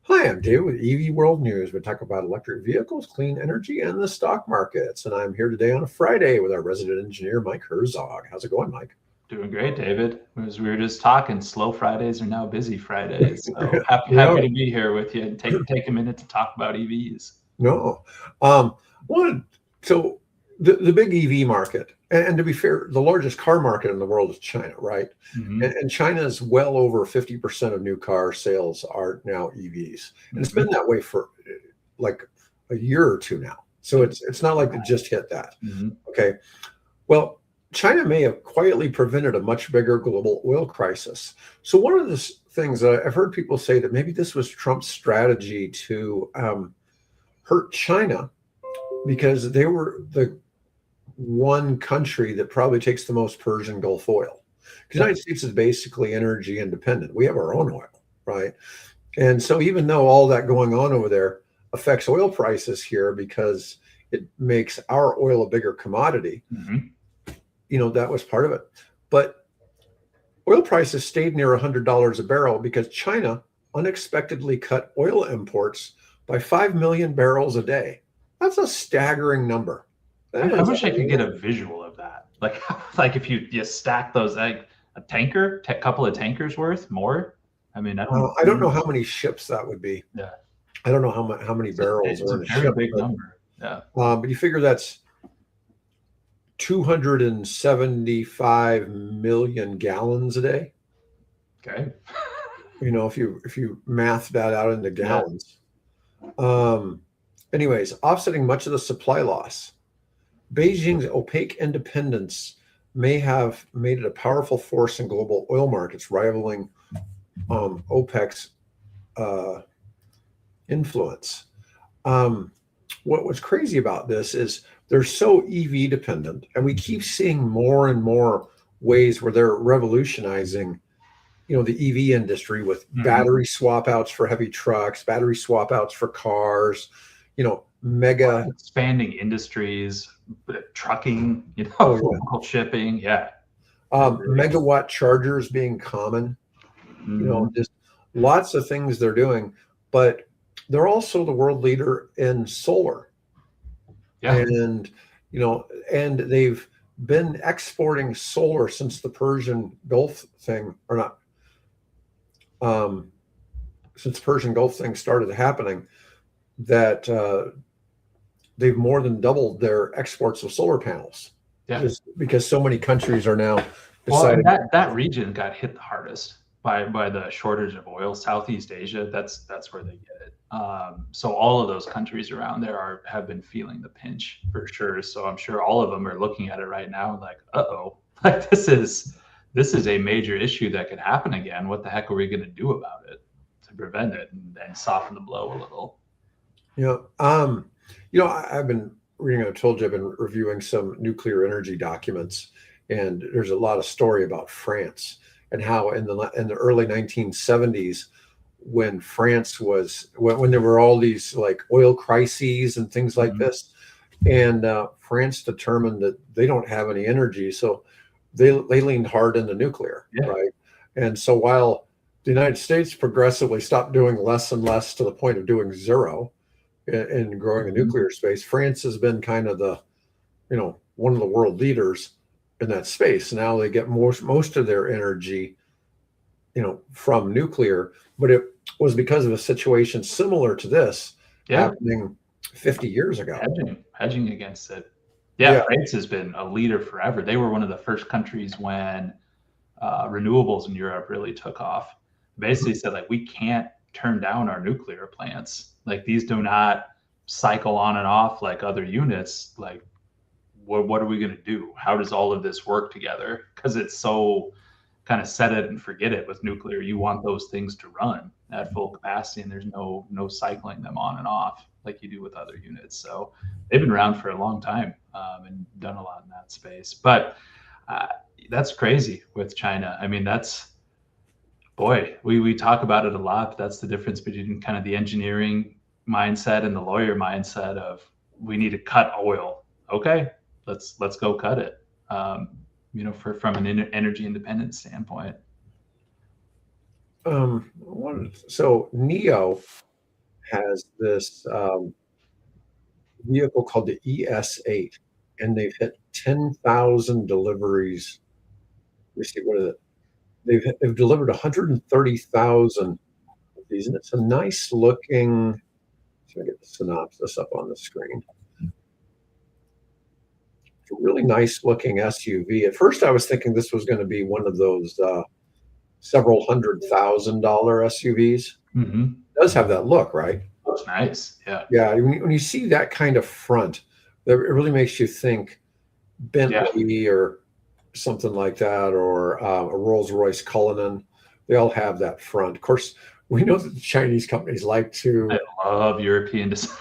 Hi, I'm David with EV World News. We talk about electric vehicles, clean energy, and the stock markets. And I'm here today on a Friday with our resident engineer, Mike Herzog. How's it going, Mike? Doing great, David. As we were just talking, slow Fridays are now busy Fridays. So Yeah, happy to be here with you and take a minute to talk about EVs. no. One, so the big EV market, and to be fair, the largest car market in the world is China, right? And, Hmm. and China is well over 50% of new car sales are now EVs. And it's been Hmm. that way for like a year or two now. So it's not like it just hit that. Hmm. Okay. Well, China may have quietly prevented a much bigger global oil crisis. So, one of the things that I've heard people say that maybe this was Trump's strategy to hurt China because they were the one country that probably takes the most Persian Gulf oil. Because the Yeah. United States is basically energy independent. We have our own oil, right? And so, even though all that going on over there affects oil prices here because it makes our oil a bigger commodity, Hmm. that was part of it. But oil prices stayed near $100 a barrel because China unexpectedly cut oil imports by 5 million barrels a day. That's a staggering number. That I is wish a I could get lot. a visual of that. Like like if you stack those, like a tanker, a couple of tankers worth more. I mean, I don't know how many ships that would be. yeah, I don't know how many barrels it's are a in a very ship, big but number. Yeah. you figure that's 275 million gallons a day. Okay. If you math that out into Yeah. gallons. Um, Anyways, offsetting much of the supply loss, Beijing's opaque independence may have made it a powerful force in global oil markets, rivaling OPEC's uh, influence. Um, what was crazy about this is they're so EV dependent, and we keep seeing more and more ways where they're revolutionizing, the EV industry with Hmm. battery swap outs for heavy trucks, battery swap outs for cars, mega. Expanding industries, trucking, Oh yeah. local shipping. Yeah, I agree. Megawatt chargers being common, Hmm. just lots of things they're doing, but they're also the world leader in solar. Yeah. And, and they've been exporting solar since the Persian Gulf thing, or not, um, since the Persian Gulf thing started happening, that they've more than doubled their exports of solar panels Yeah. just because so many countries are now Well, and deciding. that region got hit the hardest by the shortage of oil. Southeast Asia, that's where they get it. So all of those countries around there have been feeling the pinch for sure. So I'm sure all of them are looking at it right now, like, uh-oh, like this is a major issue that could happen again. What the heck are we going to do about it to prevent it and soften the blow a little? I've been reading. I told you I've been reviewing some nuclear energy documents, and there's a lot of story about France and how in the early 1970s, when France was when there were all these like oil crises and things like Mhm. this, and France determined that they don't have any energy, so they leaned hard into nuclear, Yeah. right? And so while the United States progressively stopped doing less and less to the point of doing zero in growing a Mhm. nuclear space, France has been kind of one of the world leaders in that space. Now they get most of their energy, from nuclear, but it was because of a situation similar to this Yeah. happening 50 years ago. Hedging against it. Yeah, Yeah. France has been a leader forever. They were one of the first countries when renewables in Europe really took off. Basically said like we can't turn down our nuclear plants. Like these do not cycle on and off like other units. Like what are we going to do? How does all of this work together? Because it's so kind of set it and forget it with nuclear. You want those things to run at full capacity, and there's no cycling them on and off like you do with other units. So they've been around for a long time and done a lot in that space. But uh, that's crazy with China. I mean, that's boy, we talk about it a lot. But that's the difference between kind of the engineering mindset and the lawyer mindset of we need to cut oil. Okay, let's go cut it. From an energy independent standpoint. So NEO. has this vehicle called the ES8, and they've hit 10,000 deliveries. Let me see, what is it? They've delivered 130,000 of these, and it's a nice looking. So I get the synopsis up on the screen. It's a really nice looking SUV. At first, I was thinking this was going to be one of those several $100,000 SUVs. Mm-hmm. It does have that look, right? Looks nice. Yeah. Yeah. When you see that kind of front, it really makes you think Bentley or something like that, or a Rolls-Royce Cullinan. They all have that front. Of course, we know that the Chinese companies like to. I love European design.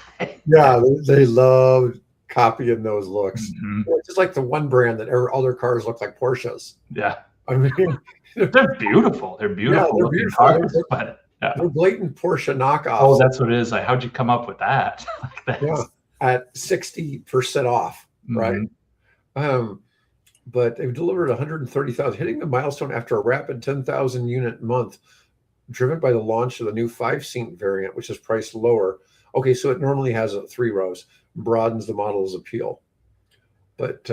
Yeah, they love copying those looks. Mm-hmm. It's just like the one brand that all their cars look like Porsches. Yeah. I mean, they're beautiful. They're beautiful. Yeah, they're beautiful. Cars, but they're blatant Porsche knockoffs. Oh, that's what it is. Like, how'd you come up with that? Yeah, at 60% off, right? But they've delivered 130,000, hitting the milestone after a rapid 10,000 unit month, driven by the launch of the new 5-seat variant, which is priced lower. Okay, so it normally has 3 rows, broadens the model's appeal. But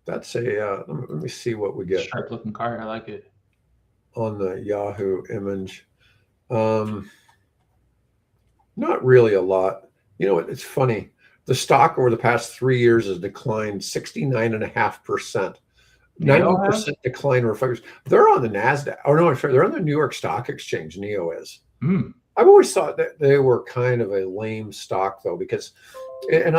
that's a, let me see what we get. Sharp looking car. I like it. On the Yahoo image. Not really a lot. You know what? It's funny. The stock over the past 3 years has declined 69.5%. 90% decline over 5 years. They're on the Nasdaq. Oh no, I'm sorry. They're on the New York Stock Exchange. NEO is. I've always thought that they were kind of a lame stock, though, because, and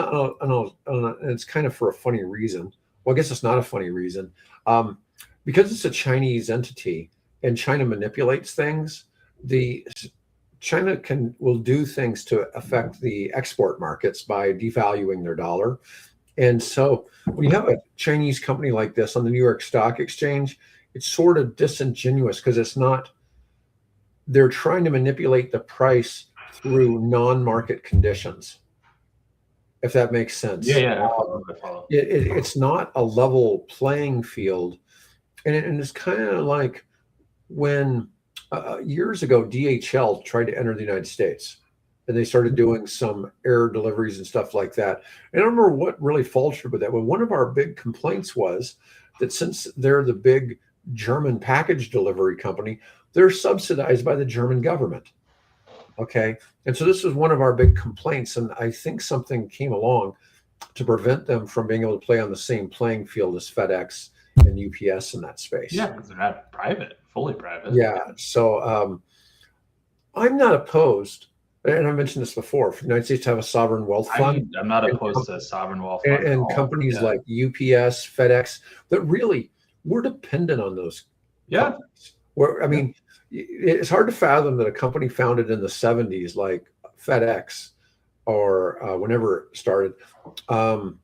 it's kind of for a funny reason. Well, I guess it's not a funny reason. Because it's a Chinese entity and China manipulates things. China will do things to affect the export markets by devaluing their dollar. And so when you have a Chinese company like this on the New York Stock Exchange, it's sort of disingenuous because it's not, they're trying to manipulate the price through non-market conditions, if that makes sense. Yeah. It's not a level playing field. And it's kind of like when years ago, DHL tried to enter the United States, and they started doing some air deliveries and stuff like that. And I don't remember what really faltered with that. But one of our big complaints was that since they're the big German package delivery company, they're subsidized by the German government. Okay. And so this was one of our big complaints. And I think something came along to prevent them from being able to play on the same playing field as FedEx and UPS in that space. Yeah, because they're not private, fully private. Yeah. So I'm not opposed, and I mentioned this before, for the United States to have a sovereign wealth fund. I'm not opposed to sovereign wealth fund. And companies like UPS, FedEx, that really, we're dependent on those companies. I mean, it's hard to fathom that a company founded in the 70s like FedEx or whenever it started, that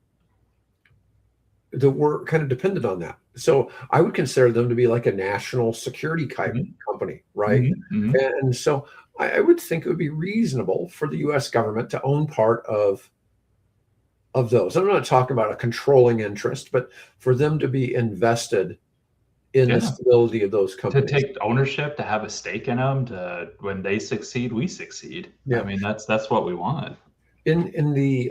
we're kind of dependent on that. So I would consider them to be like a national security type company, right? Mm-hmm. And so I would think it would be reasonable for the U.S. government to own part of those. I'm not talking about a controlling interest, but for them to be invested in the stability of those companies. To take ownership, to have a stake in them, to when they succeed, we succeed. Yeah. I mean, that's what we want. In the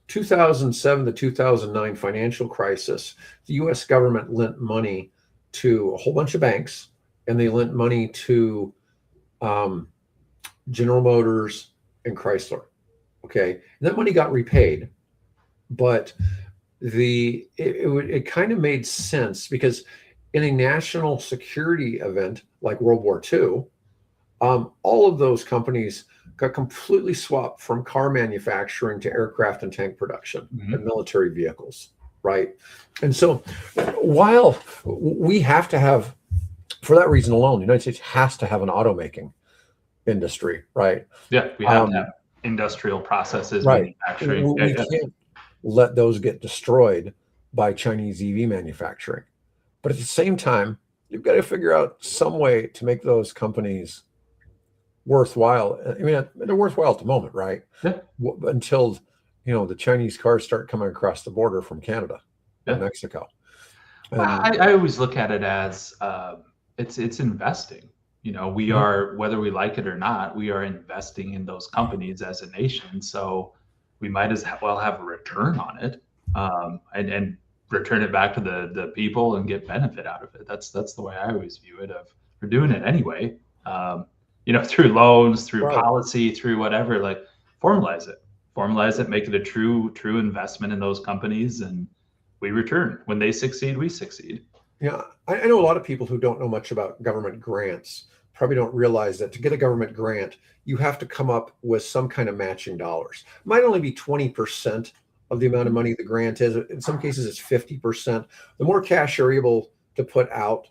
2007 to 2009 financial crisis, the U.S. government lent money to a whole bunch of banks, and they lent money to General Motors and Chrysler. Okay, and that money got repaid, but it kind of made sense because in a national security event like World War II, all of those companies got completely swapped from car manufacturing to aircraft and tank production and military vehicles, right? And so while we have to have, for that reason alone, the United States has to have an automaking industry, right? Yeah, we have to have industrial processes, right. Manufacturing. We can't let those get destroyed by Chinese EV manufacturing. But at the same time, you've got to figure out some way to make those companies worthwhile. I mean, they're worthwhile at the moment, right? Yeah. Until, the Chinese cars start coming across the border from Canada and Mexico. I always look at it as it's investing. We are, whether we like it or not, we are investing in those companies as a nation. So we might as well have a return on it, and return it back to the people and get benefit out of it. That's the way I always view it. Of we're doing it anyway, through loans, through Right. policy, through whatever. Like formalize it, make it a true investment in those companies, and we return when they succeed. We succeed. Yeah, I know a lot of people who don't know much about government grants probably don't realize that to get a government grant, you have to come up with some kind of matching dollars. It might only be 20% of the amount of money the grant is. In some cases, it's 50%. The more cash you're able to put out,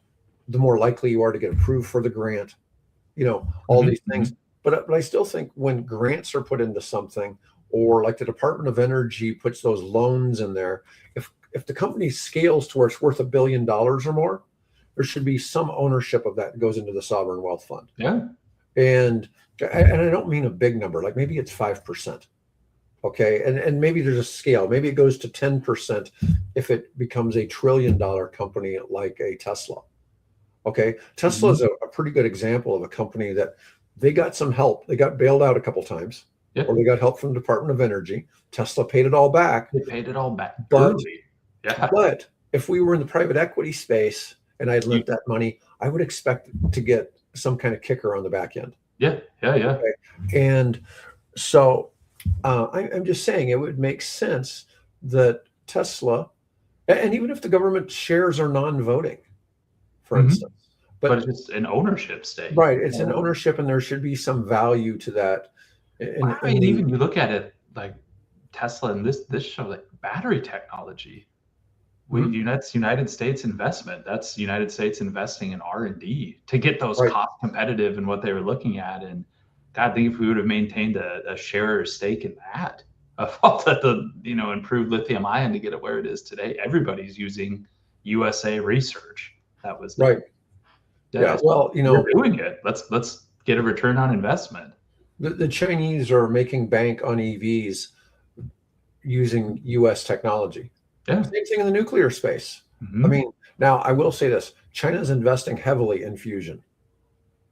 the more likely you are to get approved for the grant. All these things. But I still think when grants are put into something, or like the Department of Energy puts those loans in there, if the company scales to where it's worth $1 billion or more, there should be some ownership of that goes into the sovereign wealth fund. Yeah. And I don't mean a big number, like maybe it's 5%. Okay. And maybe there's a scale. Maybe it goes to 10% if it becomes $1 trillion company like a Tesla. Okay. Tesla is a pretty good example of a company that they got some help. They got bailed out a couple times, or they got help from the Department of Energy. Tesla paid it all back. They paid it all back. But, yeah. But if we were in the private equity space and I'd lent that money, I would expect to get some kind of kicker on the back end. Yeah. Okay? And so I'm just saying it would make sense that Tesla, and even if the government shares are non-voting, for instance, but it's just an ownership stake. Right. It's an ownership, and there should be some value to that. Even you look at it like Tesla and this show, like battery technology. That's United States investment. That's United States investing in R&D to get those cost competitive in what they were looking at. And God, I think if we would have maintained a share or stake in that, of all the improved lithium ion to get it where it is today, everybody's using USA research. That was right. Yeah. Well, we're doing it. Let's get a return on investment. The Chinese are making bank on EVs using US technology. Yeah. Same thing in the nuclear space. I mean, now I will say this: China's investing heavily in fusion.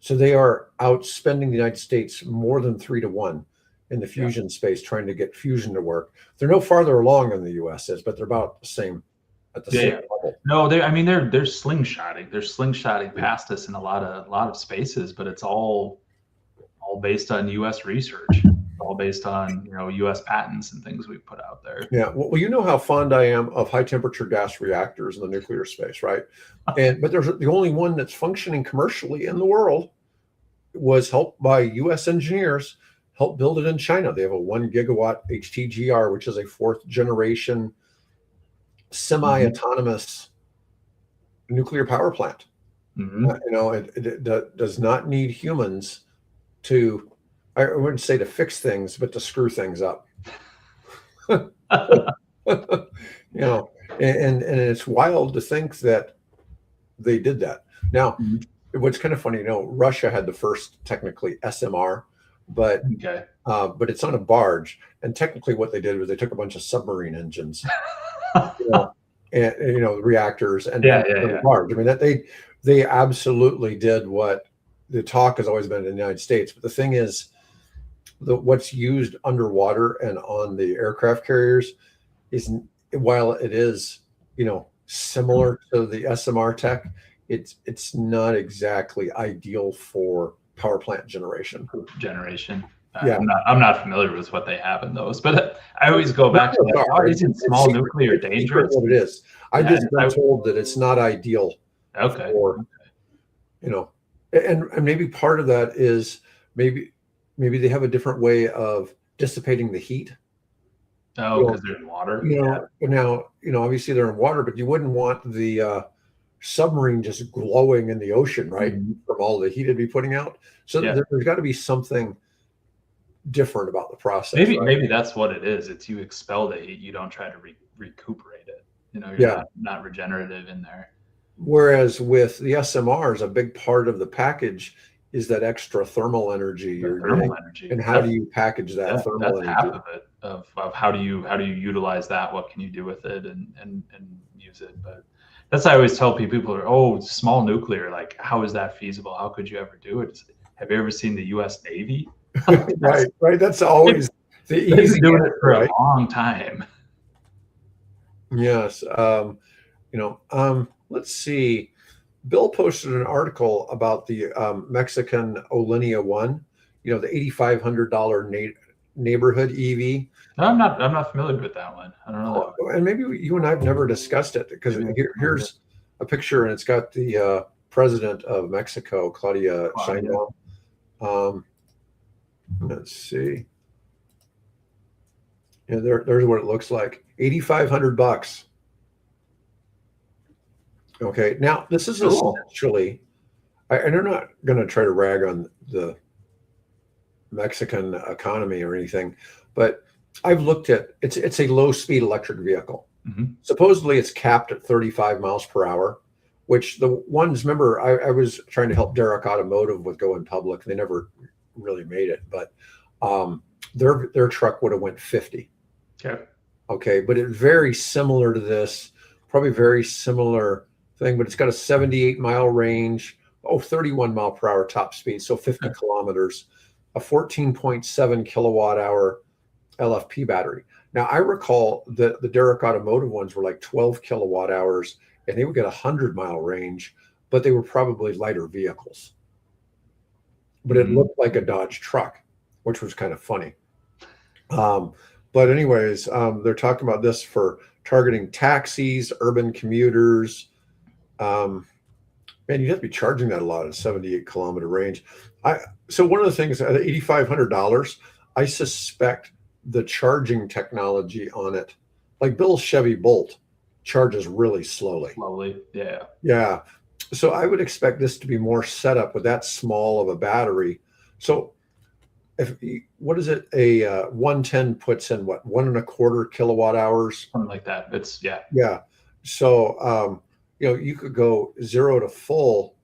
So they are outspending the United States more than 3-to-1 in the fusion space, trying to get fusion to work. They're no farther along than the US is, but they're about the same at the same level. No, they're slingshotting. They're slingshotting past us in a lot of spaces, but it's all based on US research. All based on U.S. patents and things we put out there. Yeah, well, you know how fond I am of high temperature gas reactors in the nuclear space, right? But there's the only one that's functioning commercially in the world was helped by U.S. engineers, helped build it in China. They have a 1 gigawatt HTGR, which is a 4th generation semi-autonomous nuclear power plant. It does not need humans to, I wouldn't say to fix things, but to screw things up. And it's wild to think that they did that. Now, what's kind of funny, Russia had the first technically SMR, but it's on a barge. And technically what they did was they took a bunch of submarine engines, reactors and the barge. I mean, that they absolutely did what the talk has always been in the United States. But the thing is, what's used underwater and on the aircraft carriers is, while it is, similar to the SMR tech, it's not exactly ideal for power plant generation. I'm not familiar with what they have in those, but I always go back to isn't small nuclear dangerous? What it is. I've just been told that it's not ideal. Okay. And maybe part of that is maybe they have a different way of dissipating the heat. Oh, because they're in water. Now, obviously they're in water, but you wouldn't want the submarine just glowing in the ocean, right? From all the heat it'd be putting out. So there's got to be something different about the process. Maybe that's what it is. It's you expel the heat, you don't try to recuperate it. You're not regenerative in there. Whereas with the SMRs, a big part of the package is that extra thermal energy. And how do you package that thermal energy? Half of it. Of how do you utilize that? What can you do with it and use it? But That's I always tell people are, oh, small nuclear, like how is that feasible? How could you ever do it? Have you ever seen the US Navy? Right. That's always the They've easy been doing it answer, for right? a long time. Yes. Let's see. Bill posted an article about the Mexican Olinia one, the $8,500 neighborhood EV. No, I'm not familiar with that one. I don't know that one. And maybe you and I have never discussed it, because Maybe here's a picture, and it's got the president of Mexico, Claudia Sheinbaum. Let's see. Yeah, there's what it looks like. $8,500. Okay, now this is Cool. essentially, and I'm not going to try to rag on the Mexican economy or anything, but I've looked at it's a low speed electric vehicle. Mhm. Supposedly it's capped at 35 miles per hour, which the ones, remember, I was trying to help Derek Automotive with going public. They never really made it, but their truck would have went 50. Okay. Okay, but it's very similar to this, probably very similar thing, but it's got a 78-mile range, 31 mile per hour top speed, so 50 kilometers, a 14.7 kilowatt hour LFP battery. Now, I recall that the Derek Automotive ones were like 12 kilowatt hours, and they would get a 100-mile range, but they were probably lighter vehicles. But it looked like a Dodge truck, which was kind of funny. But anyways, they're talking about this for targeting taxis, urban commuters. Man, you'd have to be charging that a lot at a 78-kilometer range. So one of the things at $8,500, I suspect the charging technology on it, like Bill's Chevy Bolt, charges really slowly. Yeah. Yeah. So I would expect this to be more set up with that small of a battery. So what is it? A 110 puts in what, 1.25 kilowatt hours? Something like that. Yeah. So you could go 0 to full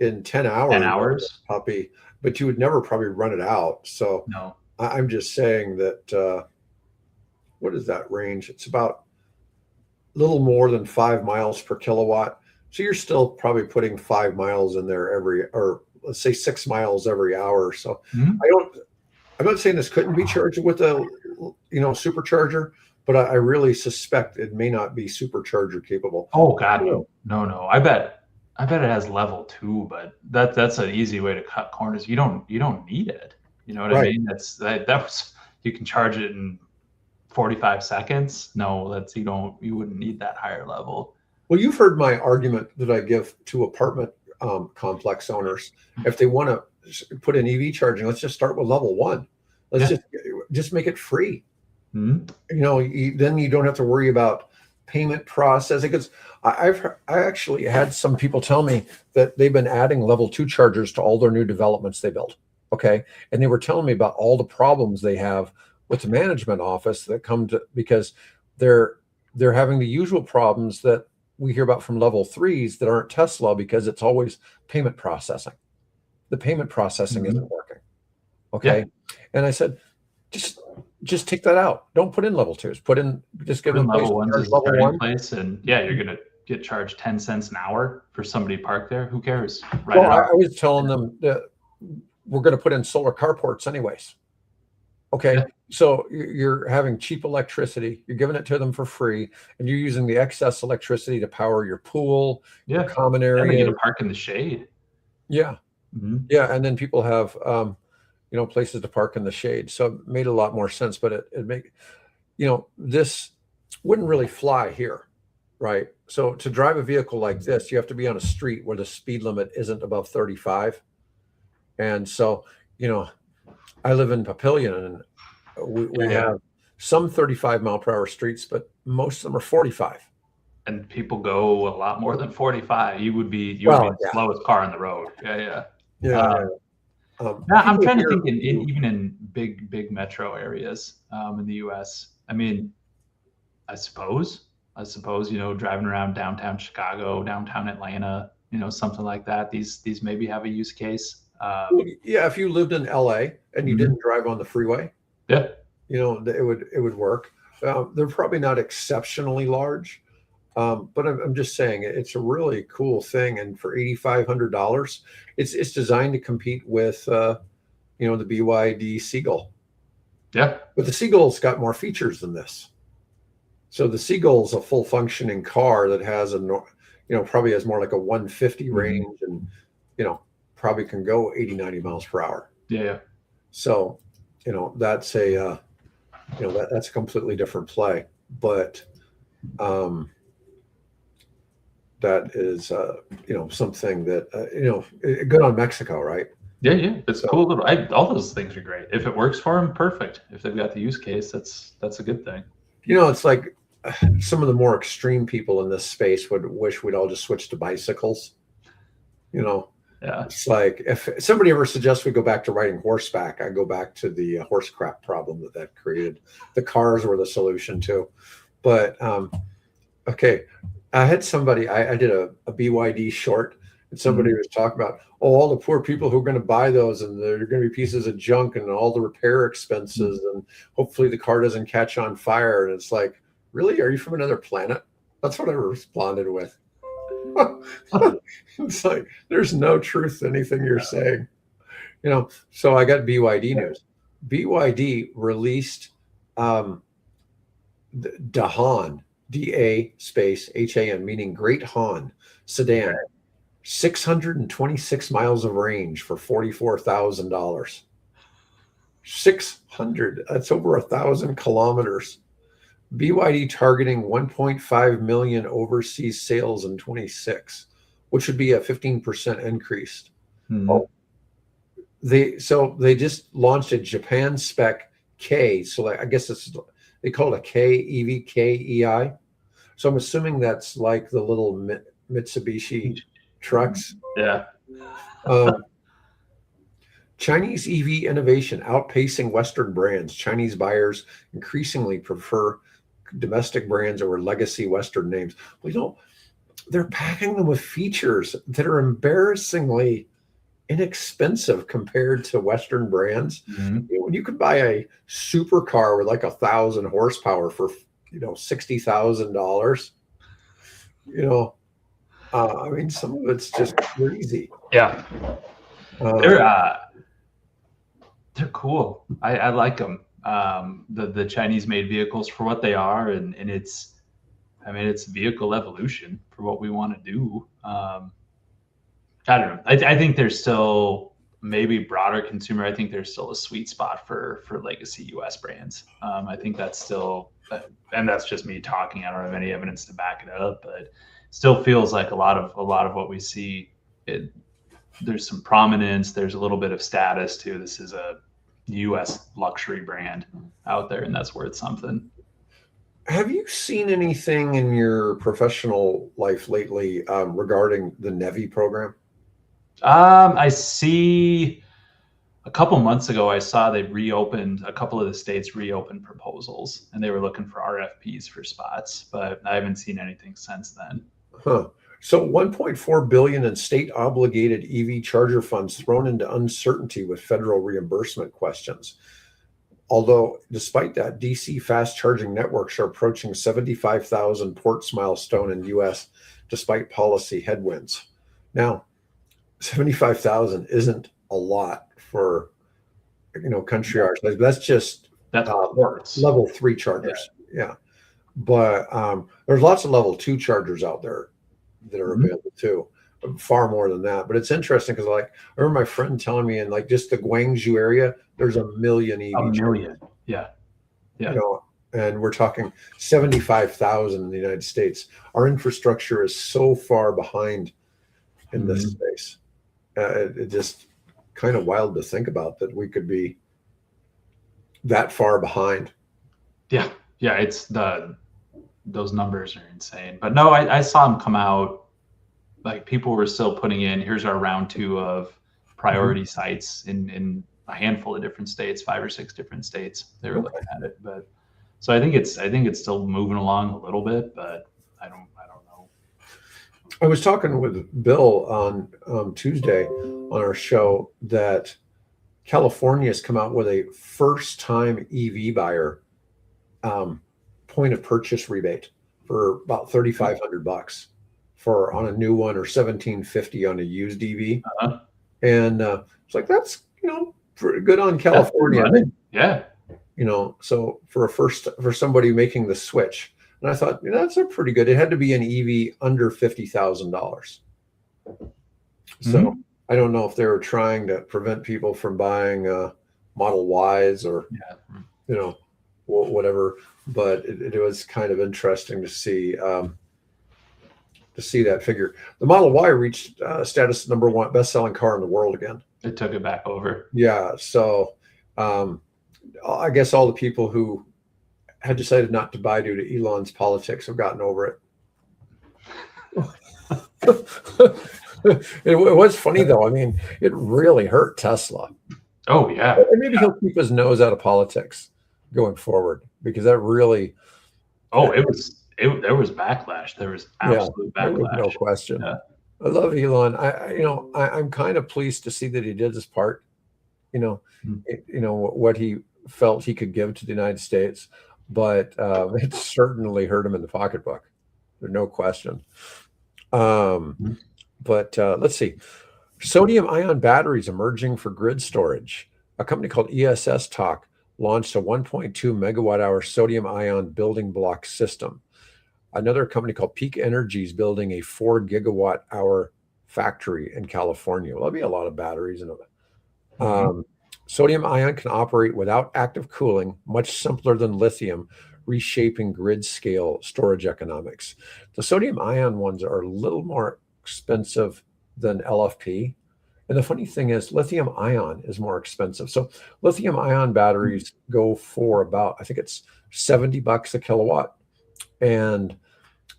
in 10 hours. 10 hours. Puppy, but you would never probably run it out. So No. I'm just saying that what is that range? It's about a little more than 5 miles per kilowatt. So you're still probably putting 5 miles in there or let's say 6 miles every hour. So I'm not saying this couldn't be charged with a supercharger, but I really suspect it may not be supercharger capable. Oh God, no. I bet it has level 2, but that's an easy way to cut corners. You don't need it. You know what I mean? You can charge it in 45 seconds. No, you wouldn't need that higher level. Well, you've heard my argument that I give to apartment complex owners. If they want to put in EV charging, let's just start with level 1. Let's just make it free. Then you don't have to worry about payment processing, because I actually had some people tell me that they've been adding level 2 chargers to all their new developments they built. Okay. And they were telling me about all the problems they have with the management office that come to, because they're having the usual problems that we hear about from level 3s that aren't Tesla, because it's always payment processing. The payment processing isn't working. Okay. Yeah. And I said, just take that out. Don't put in level 2s. Just give them level 1s as a starting place, and you're gonna get charged 10 cents an hour for somebody parked there. Who cares? I was telling them that we're going to put in solar carports anyways. Okay. Yeah. So you're having cheap electricity, you're giving it to them for free, and you're using the excess electricity to power your pool, your common area. They get to park in the shade. Yeah. Yeah. And then people have, places to park in the shade. So it made a lot more sense, but it make, this wouldn't really fly here. Right. So to drive a vehicle like this, you have to be on a street where the speed limit isn't above 35. And so, I live in Papillion, and we have some 35 mile per hour streets, but most of them are 45. And people go a lot more than 45. You would be the slowest car on the road. Yeah. I'm trying to think even in big metro areas in the US. I mean, I suppose, driving around downtown Chicago, downtown Atlanta, something like that. These maybe have a use case. If you lived in LA and you didn't drive on the freeway, it would work. They're probably not exceptionally large. But I'm just saying it's a really cool thing. And for $8,500, it's designed to compete with, the BYD Seagull. Yeah. But the Seagull's got more features than this. So the Seagull's a full functioning car that has probably has more like a 150 range and, probably can go 80, 90 miles per hour. Yeah. So, that's that's a completely different play. But that is, something that, good on Mexico, right? Yeah. It's cool. All those things are great. If it works for them, perfect. If they've got the use case, that's a good thing. It's like some of the more extreme people in this space would wish we'd all just switch to bicycles. Yeah. It's like if somebody ever suggests we go back to riding horseback, I go back to the horse crap problem that created. The cars were the solution too. But okay, I had somebody. I did a BYD short, and somebody was talking about all the poor people who are going to buy those, and they're going to be pieces of junk, and all the repair expenses, and hopefully the car doesn't catch on fire. And it's like, really, are you from another planet? That's what I responded with. It's like there's no truth to anything you're saying. So I got BYD news. BYD released the Dahan, DA space HAN, meaning Great Han sedan, 626 miles of range for $44,000. 600, that's over 1,000 kilometers. BYD targeting 1.5 million overseas sales in 26, which would be a 15% increase. Oh, they just launched a Japan spec K. So I guess they call it a K EV, KEI. So I'm assuming that's like the little Mitsubishi trucks. Yeah. Chinese EV innovation outpacing Western brands. Chinese buyers increasingly prefer domestic brands over legacy Western names. They're packing them with features that are embarrassingly inexpensive compared to Western brands. When you could buy a supercar with like 1,000 horsepower for $60,000, I mean, some of it's just crazy. Yeah. They're cool. I like them. The Chinese made vehicles for what they are, and it's vehicle evolution for what we want to do. I don't know. I think there's still maybe broader consumer. I think there's still a sweet spot for legacy US brands. I think that's still, and that's just me talking. I don't have any evidence to back it up, but it still feels like a lot of what we see. There's some prominence. There's a little bit of status too. This is a U.S. luxury brand out there, and that's worth something. Have you seen anything in your professional life lately regarding the NEVI program? I see. A couple months ago, I saw they reopened, a couple of the states reopened proposals, and they were looking for RFPs for spots, but I haven't seen anything since then. So 1.4 billion in state obligated EV charger funds thrown into uncertainty with federal reimbursement questions. Although, despite that, DC fast charging networks are approaching 75,000 ports milestone in U.S. despite policy headwinds. Now, 75,000 isn't a lot for country ours. That's level 3 chargers. Yeah. But there's lots of level 2 chargers out there that are available too, far more than that. But it's interesting because I remember my friend telling me in just the Guangzhou area, there's 1 million EV. 1 million. Yeah. And we're talking 75,000 in the United States. Our infrastructure is so far behind in this space. It just kind of wild to think about that we could be that far behind. Yeah. It's those numbers are insane. But no, I saw them come out. Like people were still putting in, here's our round 2 of priority sites in a handful of different states, 5 or 6 different states. They were looking at it. But so I think it's still moving along a little bit, but I don't know. I was talking with Bill on Tuesday on our show that California has come out with a first time EV buyer point of purchase rebate for about $3,500 for on a new one, or $1,750 on a used EV. Uh-huh. And it's like, that's, pretty good on That's California. good money. Yeah. So for somebody making the switch, and I thought, that's a pretty good. It had to be an EV under $50,000. So I don't know if they were trying to prevent people from buying Model Ys or whatever, but it was kind of interesting to see that figure. The Model Y reached status #1 best-selling car in the world again. It took it back over. Yeah, so I guess all the people who had decided not to buy due to Elon's politics have gotten over it. It was funny though. I mean, it really hurt Tesla. Oh yeah. And maybe he'll keep his nose out of politics going forward, because that really. Oh, there was backlash. There was absolute backlash. No question. Yeah. I love Elon. I'm kind of pleased to see that he did his part. What he felt he could give to the United States, but it certainly hurt him in the pocketbook. There's no question. But let's see. Sodium-ion batteries emerging for grid storage. A company called ESS Talk launched a 1.2 megawatt-hour sodium-ion building block system. Another company called Peak Energy is building a 4 gigawatt-hour factory in California. Well, there'll be a lot of batteries in it. Sodium-ion can operate without active cooling, much simpler than lithium, reshaping grid-scale storage economics. The sodium-ion ones are a little more expensive than LFP. And the funny thing is, lithium ion is more expensive. So lithium ion batteries go for about, I think it's $70 a kilowatt. And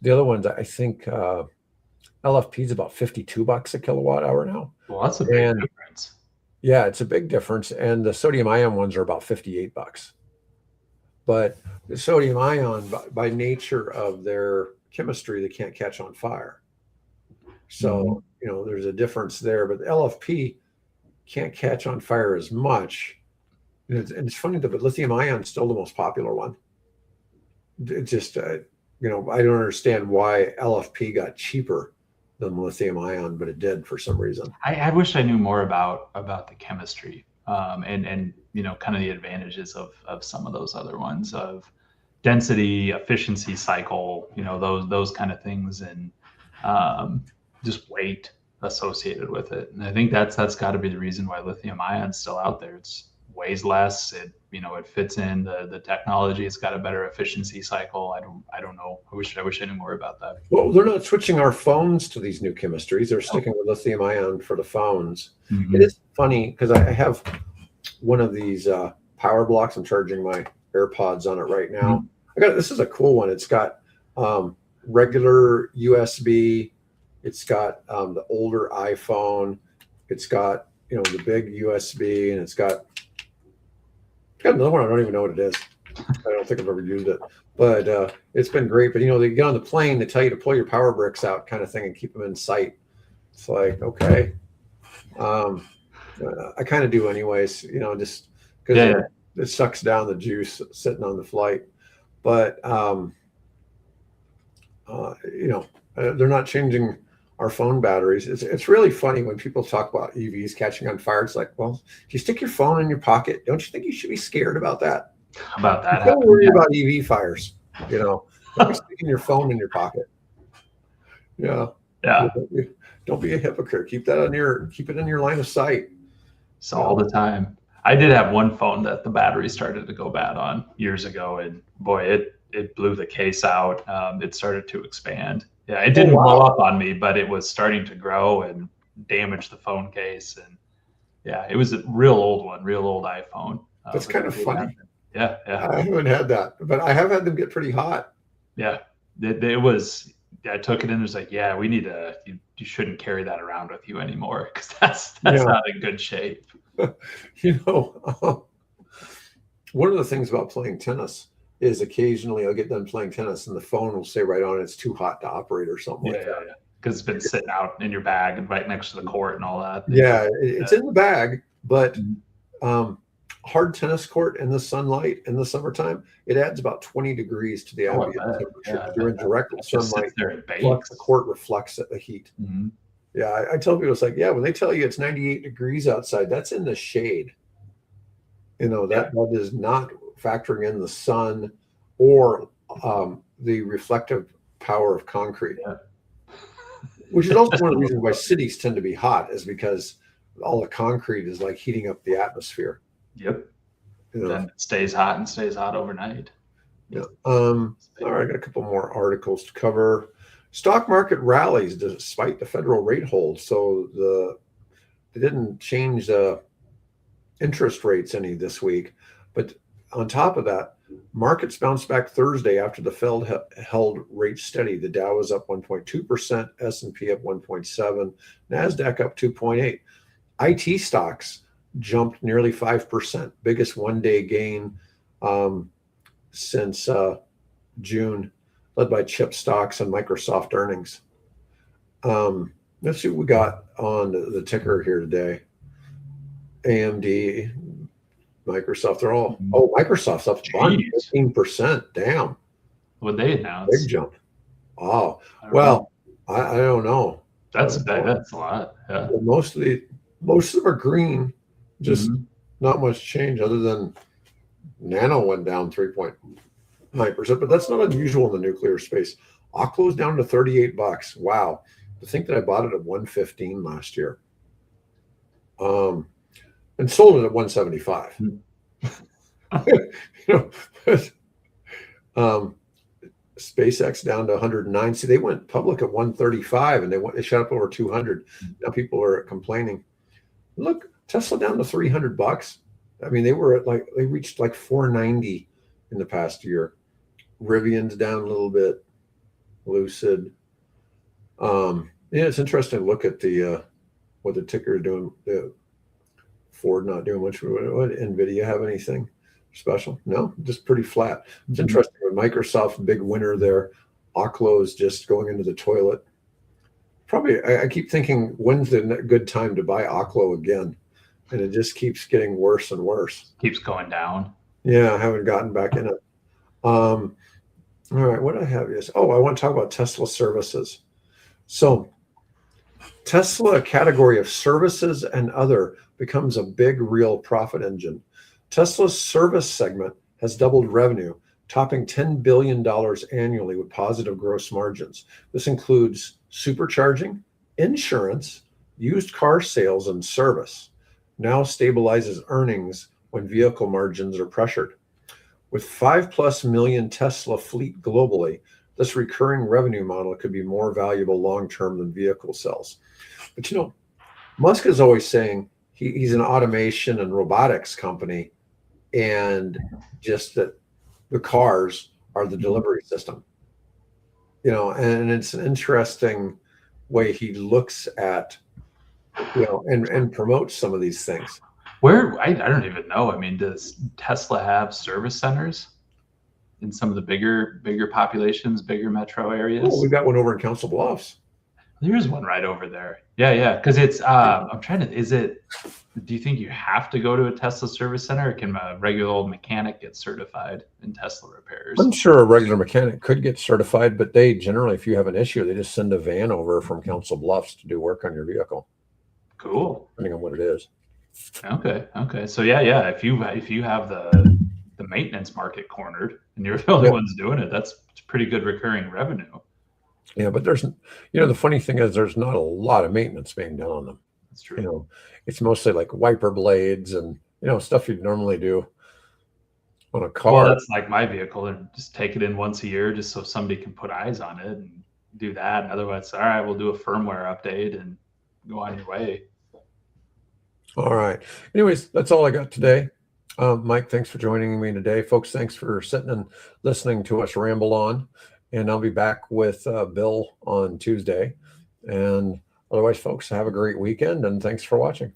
the other ones, I think LFP is about $52 a kilowatt hour now. Well, that's a big difference. Yeah, it's a big difference. And the sodium ion ones are about $58. But the sodium ion, by nature of their chemistry, they can't catch on fire. So, there's a difference there, but the LFP can't catch on fire as much. And it's funny though, but lithium ion is still the most popular one. It just, I don't understand why LFP got cheaper than lithium ion, but it did for some reason. I wish I knew more about the chemistry and kind of the advantages of some of those other ones, of density, efficiency cycle, those kind of things, and just weight associated with it. And I think that's got to be the reason why lithium ion's still out there. It's weighs less. It fits in the technology. It's got a better efficiency cycle. I don't know. I wish I knew more about that. Well, they're not switching our phones to these new chemistries. They're sticking with lithium ion for the phones. It is funny because I have one of these power blocks. I'm charging my AirPods on it right now. This is a cool one. It's got regular USB. It's got the older iPhone. It's got the big USB, and it's got another one. I don't even know what it is. I don't think I've ever used it, but it's been great. But they get on the plane, they tell you to pull your power bricks out, kind of thing, and keep them in sight. It's like, okay, I kind of do anyways. Just because it sucks down the juice sitting on the flight. But they're not changing our phone batteries. It's really funny when people talk about EVs catching on fire. It's like, well, if you stick your phone in your pocket, don't you think you should be scared about that? Don't worry about EV fires. Don't be sticking your phone in your pocket. Yeah. Don't be a hypocrite. Keep it in your line of sight. So all the time. I did have one phone that the battery started to go bad on years ago, and boy, it blew the case out. It started to expand. Yeah, it didn't blow up on me, but it was starting to grow and damage the phone case. And yeah, it was a real old one, real old iPhone. That's kind of funny. Yeah. I haven't had that, but I have had them get pretty hot. Yeah, it was. I took it in. It was like, yeah, we need you shouldn't carry that around with you anymore, because that's not in good shape. One of the things about playing tennis is occasionally I'll get done playing tennis and the phone will say right on it's too hot to operate or something like that. Yeah, because it's been sitting out in your bag and right next to the court and all that. Yeah, it's in the bag, but hard tennis court in the sunlight in the summertime, it adds about 20 degrees to the Oh, I ambient bet. temperature. Yeah, I You're bet in direct that just sunlight, sits there and plus the bakes. court reflects the heat. Mhm. Yeah, I tell people, it's like, yeah, when they tell you it's 98 degrees outside, that's in the shade. Yeah. That is not factoring in the sun or the reflective power of concrete. Yeah. Which is also one of the reasons why cities tend to be hot, is because all the concrete is like heating up the atmosphere. Yep. You know? Then it stays hot and stays hot overnight. Yeah. All right, I got a couple more articles to cover. Stock market rallies despite the federal rate hold. So they didn't change the interest rates any this week, but on top of that, markets bounced back Thursday after the Fed held rates steady. The Dow was up 1.2%, S&P up 1.7%, Nasdaq up 2.8%. IT stocks jumped nearly 5%, biggest one-day gain since June, led by chip stocks and Microsoft earnings. Let's see what we got on the ticker here today. AMD, Microsoft, they're all, Microsoft's up 15%. Damn. What they announced? Big jump. Oh, well, I don't know. That's a lot. Yeah. Most of them are green, just not much change other than Nano went down 3.9%, but that's not unusual in the nuclear space. Oklo's down to $38. Wow. To think that I bought it at $115 last year. And sold it at $175. SpaceX down to 109. See, they went public at 135 and they shot up over 200. Now people are complaining. Look, Tesla down to $300. I mean, they reached like 490 in the past year. Rivian's down a little bit. Lucid. It's interesting to look at what the ticker is doing. Ford not doing much. What NVIDIA have anything special? No, just pretty flat. It's interesting with Microsoft, big winner there. Oklo's just going into the toilet. Probably, I keep thinking, when's the good time to buy Oklo again? And it just keeps getting worse and worse. Keeps going down. Yeah, I haven't gotten back in it. All right, what do I have is, I want to talk about Tesla services. So Tesla, a category of services and other, becomes a big real profit engine. Tesla's service segment has doubled revenue, topping $10 billion annually with positive gross margins. This includes supercharging, insurance, used car sales, and service. Now stabilizes earnings when vehicle margins are pressured. With 5+ million Tesla fleet globally, this recurring revenue model could be more valuable long-term than vehicle sales. But Musk is always saying he's an automation and robotics company, and just that the cars are the delivery system. And it's an interesting way he looks at, and promotes some of these things. Where I don't even know. I mean, does Tesla have service centers in some of the bigger populations, bigger metro areas? Oh, we've got one over in Council Bluffs. There's one right over there. Yeah. Because it's do you think you have to go to a Tesla service center, or can a regular old mechanic get certified in Tesla repairs? I'm sure a regular mechanic could get certified, but they generally, if you have an issue, they just send a van over from Council Bluffs to do work on your vehicle. Cool. Depending on what it is. Okay. So yeah. If you have the maintenance market cornered and you're the only ones doing it, that's pretty good recurring revenue. Yeah, but there's, the funny thing is there's not a lot of maintenance being done on them. That's true. It's mostly like wiper blades and, stuff you'd normally do on a car. Well, that's like my vehicle, and just take it in once a year just so somebody can put eyes on it and do that. And otherwise, all right, we'll do a firmware update and go on your way. All right. Anyways, that's all I got today. Mike, thanks for joining me today. Folks, thanks for sitting and listening to us ramble on. And I'll be back with Bill on Tuesday. And otherwise, folks, have a great weekend, and thanks for watching.